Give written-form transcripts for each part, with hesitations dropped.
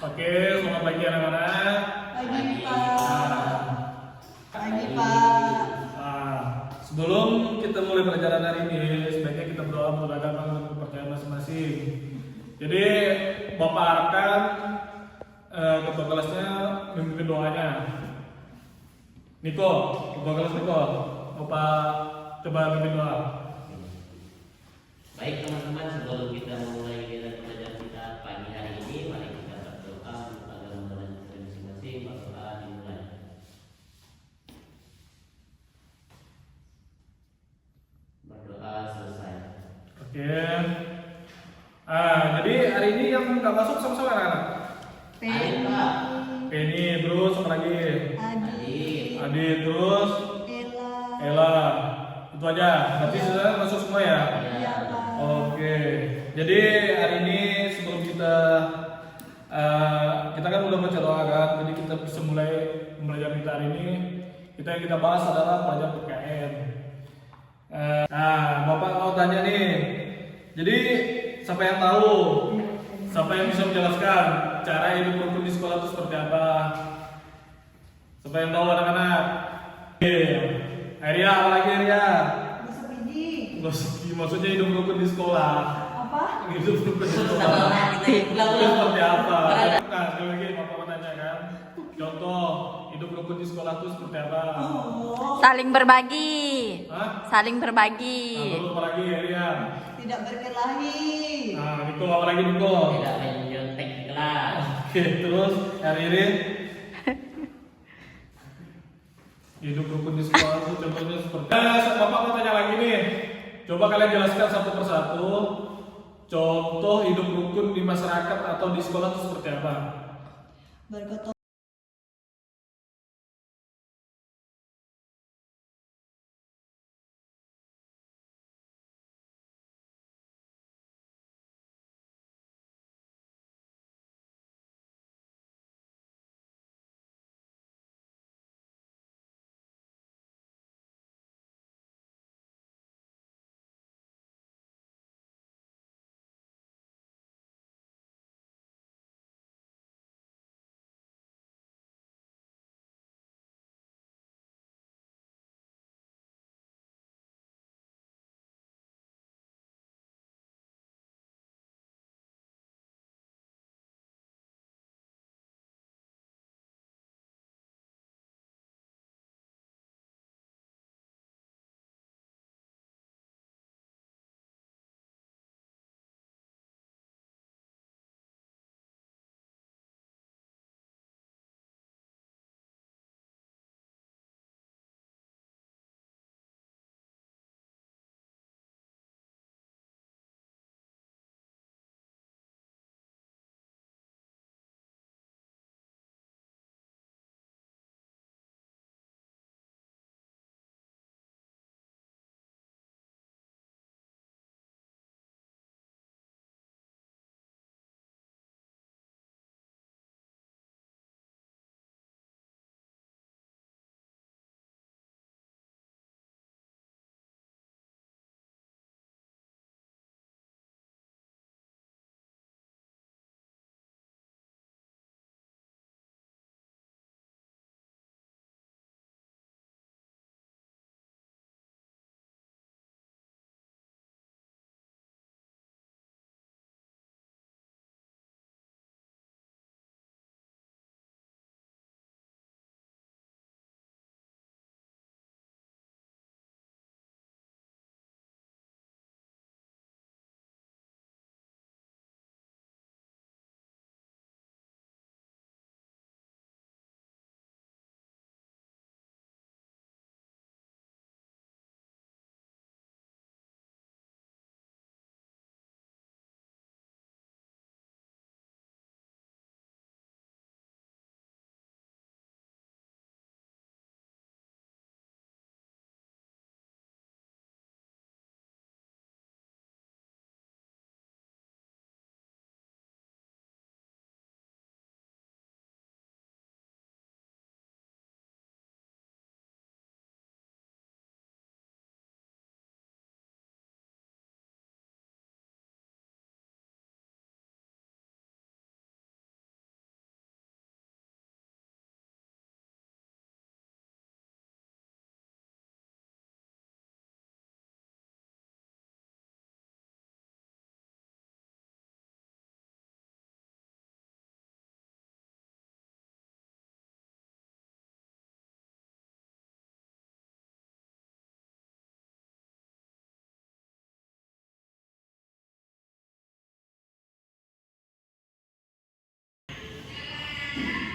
Oke, selamat pagi anak-anak. Pagi Pak. Pagi Pak. Sebelum kita mulai pelajaran hari ini, sebaiknya kita berdoa menurut agama dan kepercayaan masing-masing. Jadi, Bapak harapkan ketua kelasnya memimpin doanya. Niko, ketua kelas Niko, Bapak coba memimpin doa. Baik teman-teman, sebelum kita memulai kegiatan pelajaran kita pagi hari ini, mari kita berdoa untuk agama dan kita masing-masing. Berdoa dimulai. Berdoa selesai. Oke. Jadi hari ini yang nggak masuk sama-sama anak-anak. Ayo Pak. Penny, terus apa lagi? Adi. Adi, terus Ella. Ella. Itu aja. Berarti sudah masuk semua ya? Iya Pak. Oke. Jadi hari ini sebelum kita kan udah baca doa kan, jadi kita bisa mulai belajar kita hari ini. Yang kita bahas adalah pelajaran PKN. Bapak mau tanya nih. Jadi siapa yang tahu? Siapa yang bisa menjelaskan cara hidup rukun di sekolah itu seperti apa? Siapa yang tahu anak-anak? Arya, apa lagi Arya? Bisa pergi. Maksudnya hidup rukun di sekolah. Apa? Hidup rukun di sekolah. Itu seperti apa? Nah, sekali lagi Bapak mau tanya kan. Contoh hidup rukun di sekolah itu seperti apa? Oh. Saling berbagi. Hah? Saling berbagi. Terus apa lagi Arya? Tidak berkelahi. Niko apa lagi Niko? Tidak menyontek di kelas. Oke, terus Ririn? Hidup rukun di sekolah itu contohnya seperti Bapak mau tanya lagi nih. Coba kalian jelaskan satu persatu contoh hidup rukun di masyarakat atau di sekolah itu seperti apa? Bergotong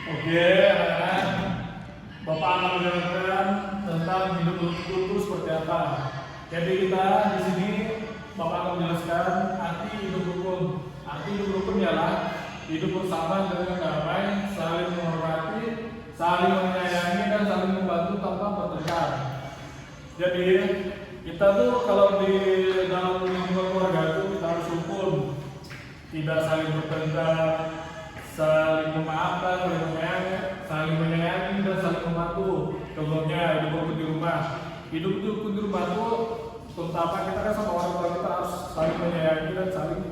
Oke, anak-anak, Bapak akan menjelaskan tentang hidup rukun itu seperti apa. Jadi kita di sini Bapak akan menjelaskan arti hidup rukun. Arti hidup rukun ialah hidup bersama dengan damai, saling menghormati, saling menyayangi dan saling membantu tanpa bertengkar. Jadi kita tuh kalau di dalam lingkungan keluarga itu kita harus rukun, tidak saling bertengkar, saling memaafkan, saling menyayangi dan saling membantu. Contohnya hidup rukun di rumah. Hidup rukun di rumah itu terutama kita kan sama orang tua kita harus saling menyayangi dan saling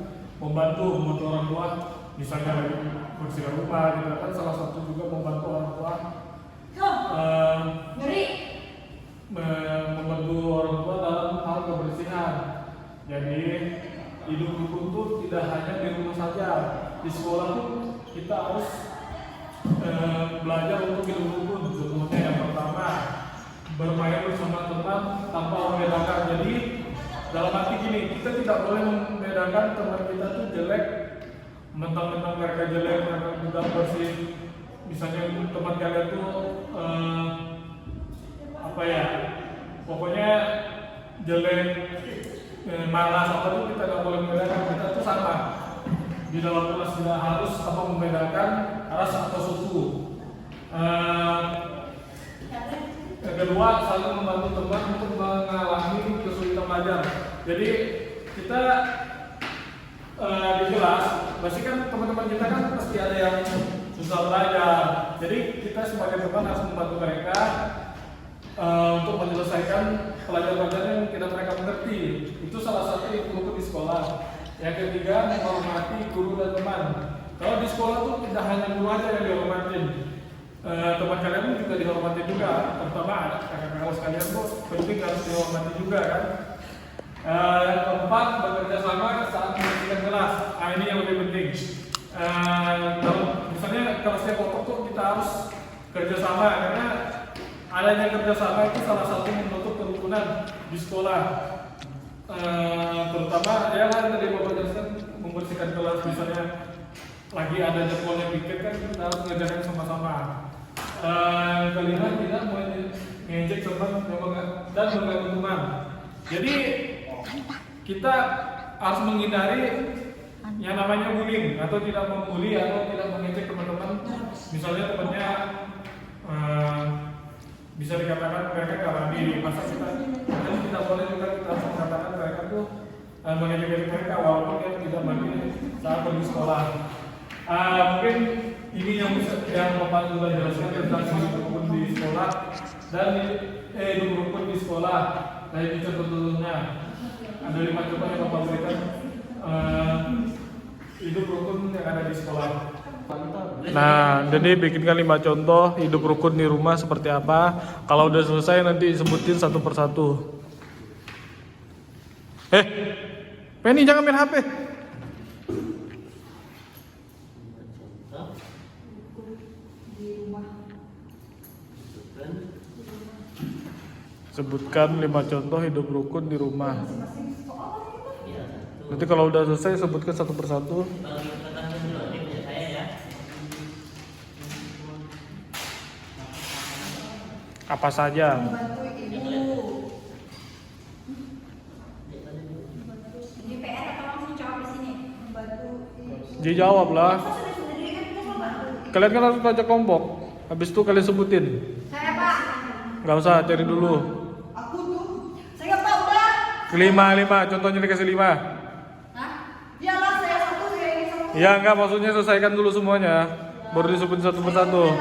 membantu orang tua. Misalnya lagi bersihkan rumah, kita kan salah satu juga membantu orang tua. Membantu orang tua dalam hal kebersihan. Jadi hidup rukun itu tidak hanya di rumah saja, di sekolah pun kita harus belajar untuk hidup rukun. Contohnya yang pertama, bermain bersama teman tanpa membedakan. Jadi dalam arti gini, kita tidak boleh membedakan teman kita tuh jelek, mentang-mentang mereka jelek, mereka tidak bersih. Misalnya teman kalian tuh pokoknya jelek, malas apa tuh kita nggak boleh membedakan. Kita tuh sama di dalam kelas, tidak harus membedakan ras atau suku. Yang kedua, saling membantu teman untuk mengalami kesulitan belajar. Jadi kita di kelas, pasti kan teman-teman kita kan pasti ada yang susah belajar. Jadi kita sebagai teman harus membantu mereka untuk menyelesaikan pelajaran-pelajaran yang tidak mereka mengerti. Itu salah satu ilmu di sekolah. Yang ketiga, menghormati guru dan teman. Kalau di sekolah tuh tidak hanya guru aja yang dihormatin, teman kalian pun juga dihormati juga. Terutama kakak-kakak sekalian tuh penting harus dihormati juga kan. Yang keempat, bekerja sama saat membersihkan kelas. Ini yang lebih penting. Kalau misalnya kelasnya kotor tuh kita harus kerja sama, karena adanya kerjasama itu salah satu membentuk kerukunan di sekolah. Terutama ya kan tadi Bapak jelaskan, membersihkan kelas, misalnya lagi ada jadwalnya pikir kan kita harus ngerjain sama-sama. Kelima, tidak mengejek teman dan mengganggu teman. Jadi kita harus menghindari yang namanya bullying, atau tidak membuli atau tidak mengejek teman-teman. Misalnya temannya bisa dikatakan mereka nggak mandi, masa kita tidak boleh juga kita harus mengatakan mereka tuh mengejek mereka walaupun dia tidak mandi saat pergi sekolah. Mungkin ini yang Bapak sudah jelaskan tentang hidup rukun di sekolah dan hidup rukun di sekolah. Nah ini contoh-contohnya, ada 5 contoh yang Bapak berikan hidup rukun yang ada di sekolah. Nah, jadi bikinkan 5 contoh hidup rukun di rumah seperti apa. Kalau udah selesai nanti sebutin satu persatu. Penny jangan main HP. Sebutkan 5 contoh hidup rukun di rumah. Nanti kalau udah selesai sebutkan satu persatu. Apa saja? Membantu ibu. Ini PR atau langsung jawab di sini? Membantu ibu. Dijawab lah. Kalian kan harus baca kelompok. Habis itu kalian sebutin. Saya Pak. Nggak usah, cari dulu. Aku tuh. Saya nggak tahu udah. 5. Contohnya dikasih 5. Hah? Iyalah saya satu, saya ini satu. Ya enggak, maksudnya selesaikan dulu semuanya. Baru disebutin satu persatu.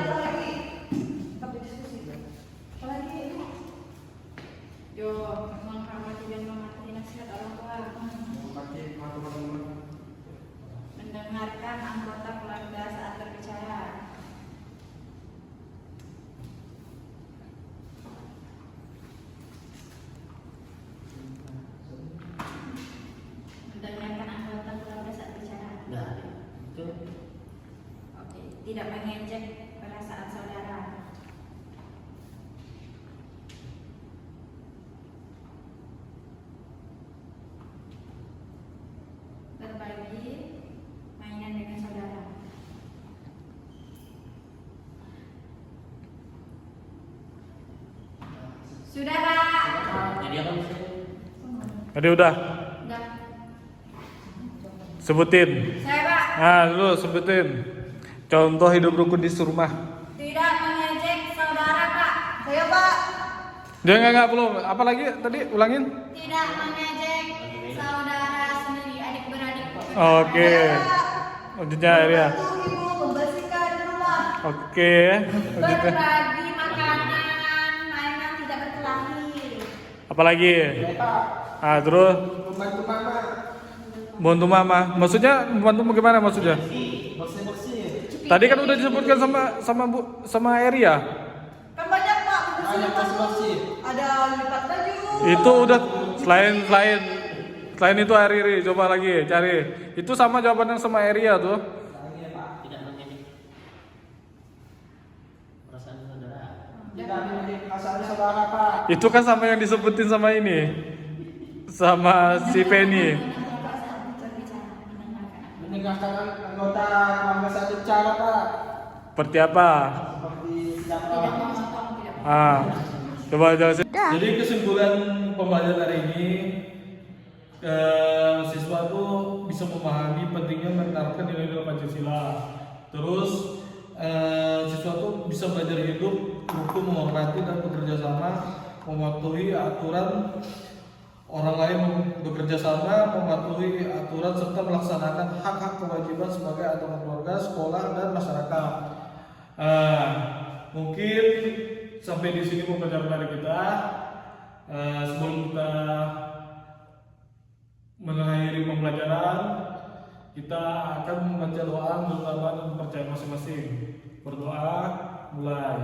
Menghormati dan mematuhi nasihat orang tua, mendengarkan anggota keluarga saat berbicara, mendengarkan anggota keluarga saat berbicara. Nah, itu Oke, tidak mengejek perasaan saudara. Berbagi mainan dengan saudara. Sudah, Kak. Jadi apa sih? Tadi udah Udah. sebutin. Saya, Pak. Nah, lu sebutin contoh hidup rukun di rumah. Tidak mengejek saudara, Pak. Saya Pak. Dia nggak belum. Apalagi tadi ulangin. Tidak mengejek saudara sendiri, adik beradik. Oke. Lanjutnya ya. Membantu ibu membersihkan rumah. Oke. Lanjutnya. Berbagi makanan, mainan tidak berkelahi. Apalagi? Ah, terus Membantu mama. bantu mama. Maksudnya bantu bagaimana maksudnya? Bersih-bersih. Tadi kan udah disebutkan sama Eria. Kan banyak Pak, Ah, yang bersih-bersih. ada lipat baju. Itu udah selain itu Riri, coba lagi cari. Itu sama jawaban yang sama Eria tuh. Tidak mengejek perasaan saudara. Tidak menjadi perasaan saudara, Pak. Itu kan sama yang disebutin sama ini. Sama si Penny. Mendengarkan anggota keluarga saat bicara, Pak. Seperti apa? Seperti tidak Tidak memotong, tidak. Ah. Coba jelasin. Jadi kesimpulan pembelajaran hari ini siswa tuh bisa memahami pentingnya menerapkan nilai-nilai Pancasila. Terus siswa tuh bisa belajar hidup, rukun, menghormati dan bekerja sama, mematuhi aturan orang lain, bekerja sama, mematuhi aturan serta melaksanakan hak-hak kewajiban sebagai anggota keluarga, sekolah dan masyarakat. Mungkin sampai di sini pembelajaran dari kita. Sebelum kita mengakhiri pembelajaran, kita akan membaca doa, berdoa dan percaya masing-masing. Berdoa, mulai.